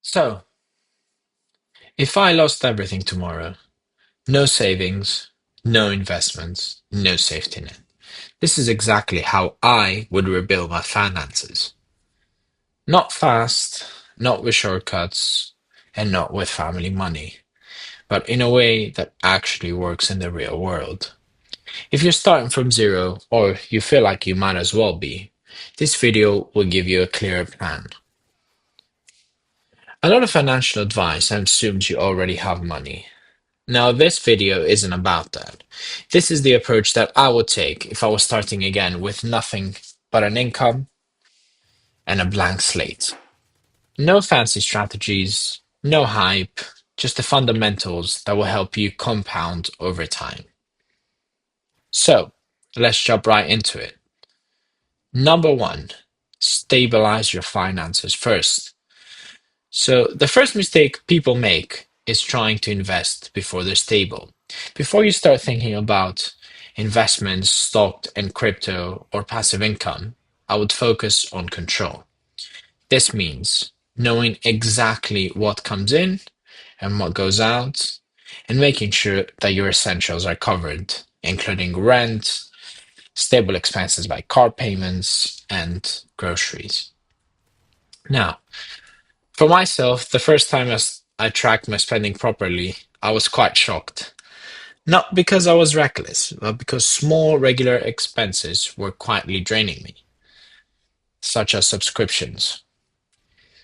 So, if I lost everything tomorrow, no savings, no investments, no safety net. This is exactly how I would rebuild my finances. Not fast, not with shortcuts, and not with family money, but in a way that actually works in the real world. If you're starting from zero, or you feel like you might as well be, this video will give you a clearer plan. A lot of financial advice assumes you already have money. Now, this video isn't about that. This is the approach that I would take if I was starting again with nothing but an income and a blank slate. No fancy strategies, no hype, just the fundamentals that will help you compound over time. So, let's jump right into it. Number one, stabilize your finances first. So, the first mistake people make is trying to invest before they're stable. Before you start thinking about investments, stock and crypto, or passive income, I would focus on control. This means knowing exactly what comes in and what goes out, and making sure that your essentials are covered, including rent, stable expenses like car payments, and groceries. Now, for myself, the first time I tracked my spending properly, I was quite shocked. Not because I was reckless, but because small regular expenses were quietly draining me, such as subscriptions.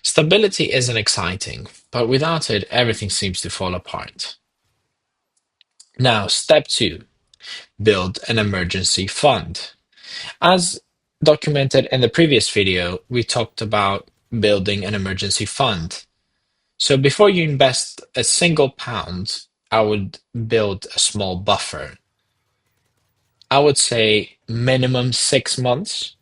Stability isn't exciting, but without it, everything seems to fall apart. Now, step two, build an emergency fund. As documented in the previous video, we talked about building an emergency fund. So before you invest a single pound, I would build a small buffer. I would say minimum 6 months.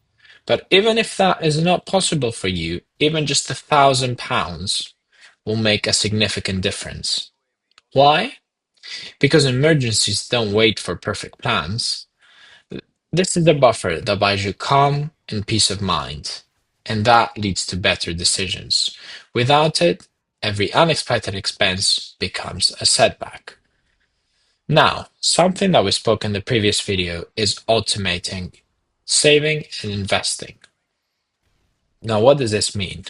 But even if that is not possible for you, even just £1,000 will make a significant difference. Why? Because emergencies don't wait for perfect plans. This is the buffer that buys you calm and peace of mind, and that leads to better decisions. Without it, every unexpected expense becomes a setback. Now, something that we spoke in the previous video is automating saving and investing. Now, what does this mean?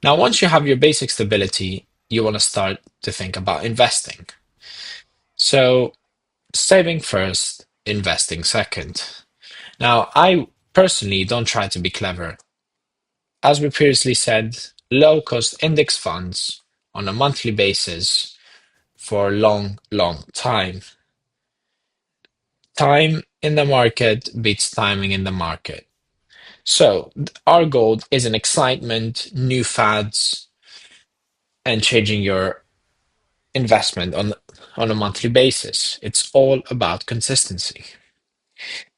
Now, once you have your basic stability, you want to start to think about investing. So, saving first, investing second. Now, I personally don't try to be clever. As we previously said, low cost index funds on a monthly basis for a long, long time. Time in the market beats timing in the market. So, our goal isn't excitement, new fads, and changing your investment on a monthly basis. It's all about consistency.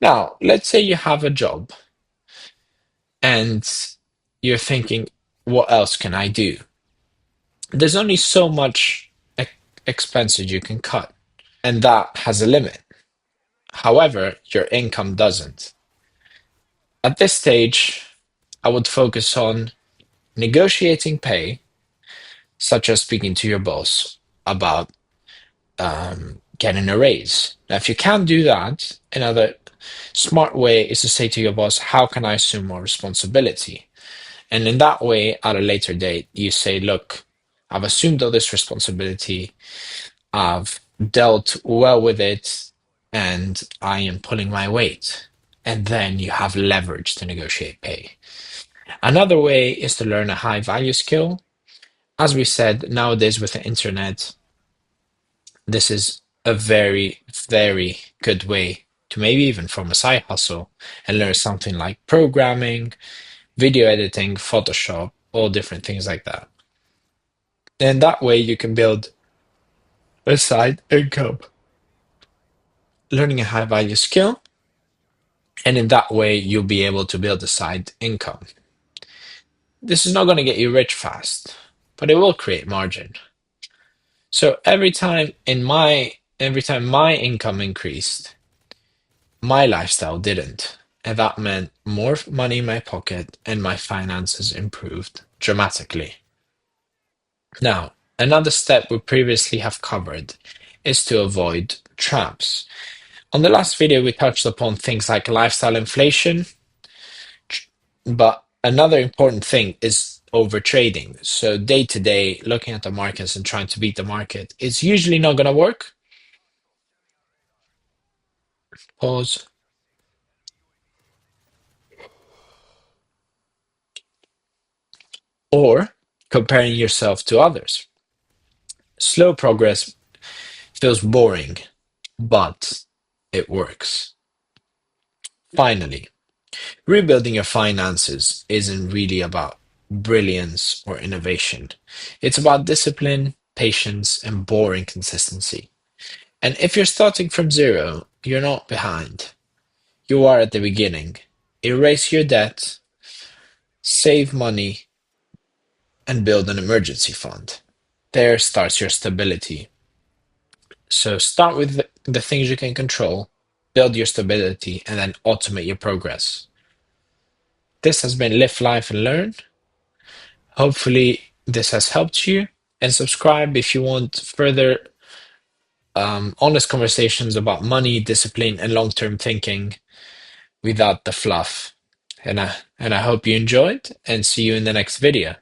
Now, let's say you have a job and you're thinking, what else can I do? There's only so much expenses you can cut, and that has a limit. However, your income doesn't. At this stage, I would focus on negotiating pay, such as speaking to your boss about getting a raise. Now, if you can't do that, another smart way is to say to your boss, how can I assume more responsibility? And in that way, at a later date, you say, look, I've assumed all this responsibility, I've dealt well with it, and I am pulling my weight. And then you have leverage to negotiate pay. Another way is to learn a high value skill. As we said, nowadays with the internet, this is a very, very good way to maybe even form a side hustle and learn something like programming, video editing, Photoshop, all different things like that. And that way you can build a side income, learning a high value skill, and in that way you'll be able to build a side income. This is not going to get you rich fast, but it will create margin. So every time my income increased, my lifestyle didn't. And that meant more money in my pocket and my finances improved dramatically. Now, another step we previously have covered is to avoid traps. On the last video, we touched upon things like lifestyle inflation, but another important thing is over trading. So day to day, looking at the markets and trying to beat the market is usually not going to work. Pause. Or comparing yourself to others. Slow progress feels boring, but it works. Finally, rebuilding your finances isn't really about brilliance or innovation. It's about discipline, patience, and boring consistency. And if you're starting from zero, you're not behind. You are at the beginning. Erase your debt, save money, and build an emergency fund. There starts your stability. So start with the things you can control, build your stability, and then automate your progress. This has been Live Life and Learn. Hopefully, this has helped you. And subscribe if you want further honest conversations about money, discipline, and long term thinking without the fluff. And I hope you enjoyed and see you in the next video.